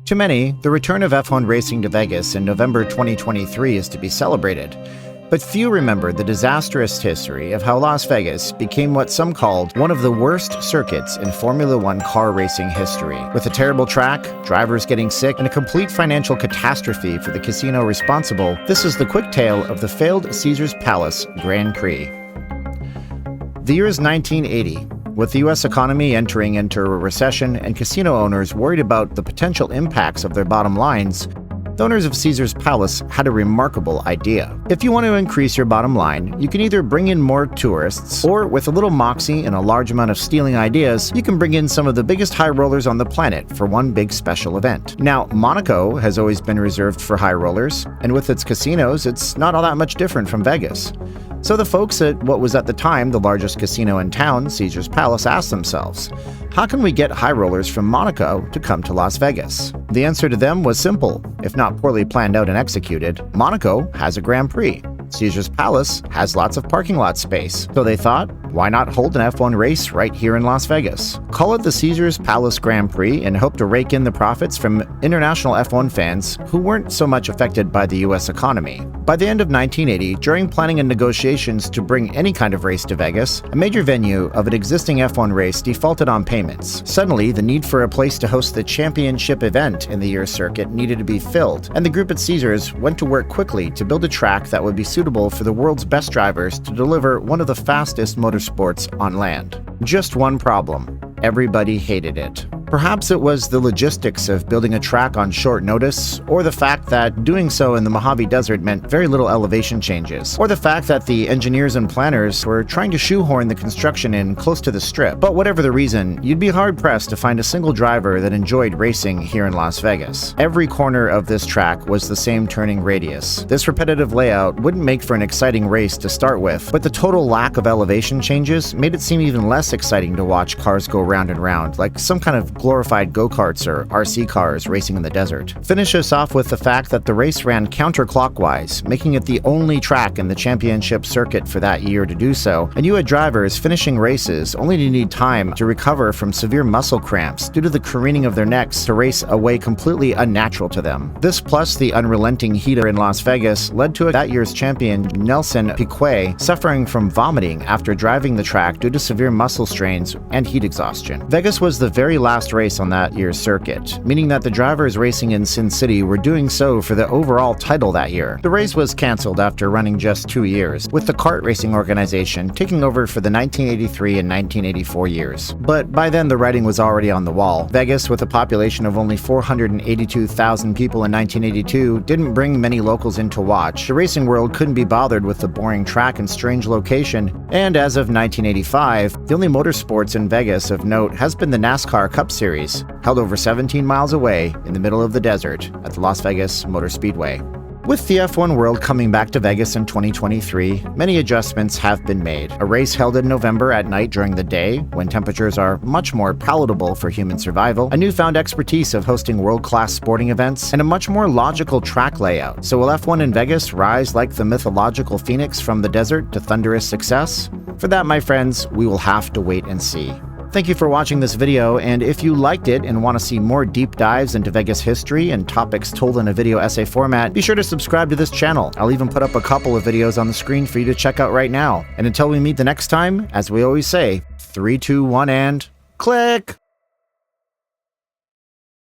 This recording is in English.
To many, the return of F1 racing to Vegas in November 2023 is to be celebrated. But few remember the disastrous history of how Las Vegas became what some called one of the worst circuits in Formula One car racing history. With a terrible track, drivers getting sick, and a complete financial catastrophe for the casino responsible, this is the quick tale of the failed Caesars Palace Grand Prix. The year is 1980. With the U.S. economy entering into a recession and casino owners worried about the potential impacts of their bottom lines, the owners of Caesars Palace had a remarkable idea. If you want to increase your bottom line, you can either bring in more tourists, or with a little moxie and a large amount of stealing ideas, you can bring in some of the biggest high rollers on the planet for one big special event. Now, Monaco has always been reserved for high rollers, and with its casinos, it's not all that much different from Vegas. So the folks at what was at the time the largest casino in town, Caesars Palace, asked themselves, how can we get high rollers from Monaco to come to Las Vegas? The answer to them was simple. If not poorly planned out and executed, Monaco has a Grand Prix. Caesars Palace has lots of parking lot space. So they thought, why not hold an F1 race right here in Las Vegas? Call it the Caesars Palace Grand Prix and hope to rake in the profits from international F1 fans who weren't so much affected by the US economy. By the end of 1980, during planning and negotiations to bring any kind of race to Vegas, a major venue of an existing F1 race defaulted on payments. Suddenly, the need for a place to host the championship event in the year's circuit needed to be filled, and the group at Caesars went to work quickly to build a track that would be suitable for the world's best drivers to deliver one of the fastest motorsports on land. Just one problem. Everybody hated it. Perhaps it was the logistics of building a track on short notice, or the fact that doing so in the Mojave Desert meant very little elevation changes, or the fact that the engineers and planners were trying to shoehorn the construction in close to the Strip. But whatever the reason, you'd be hard-pressed to find a single driver that enjoyed racing here in Las Vegas. Every corner of this track was the same turning radius. This repetitive layout wouldn't make for an exciting race to start with, but the total lack of elevation changes made it seem even less exciting to watch cars go round and round, like some kind of glorified go-karts or RC cars racing in the desert. Finish us off with the fact that the race ran counterclockwise, making it the only track in the championship circuit for that year to do so, and you had drivers finishing races only to need time to recover from severe muscle cramps due to the careening of their necks to race a way completely unnatural to them. This plus the unrelenting heat in Las Vegas led to that year's champion Nelson Piquet suffering from vomiting after driving the track due to severe muscle strains and heat exhaustion. Vegas was the very last race on that year's circuit, meaning that the drivers racing in Sin City were doing so for the overall title that year. The race was cancelled after running just 2 years, with the kart racing organization taking over for the 1983 and 1984 years. But by then the writing was already on the wall. Vegas, with a population of only 482,000 people in 1982, didn't bring many locals in to watch. The racing world couldn't be bothered with the boring track and strange location, and as of 1985, the only motorsports in Vegas of note has been the NASCAR Cup Series, held over 17 miles away in the middle of the desert at the Las Vegas Motor Speedway. With the F1 world coming back to Vegas in 2023, many adjustments have been made. A race held in November at night during the day, when temperatures are much more palatable for human survival, a newfound expertise of hosting world-class sporting events, and a much more logical track layout. So will F1 in Vegas rise like the mythological phoenix from the desert to thunderous success? For that, my friends, we will have to wait and see. Thank you for watching this video, and if you liked it and want to see more deep dives into Vegas history and topics told in a video essay format, be sure to subscribe to this channel. I'll even put up a couple of videos on the screen for you to check out right now. And until we meet the next time, as we always say, 3, 2, 1, and click!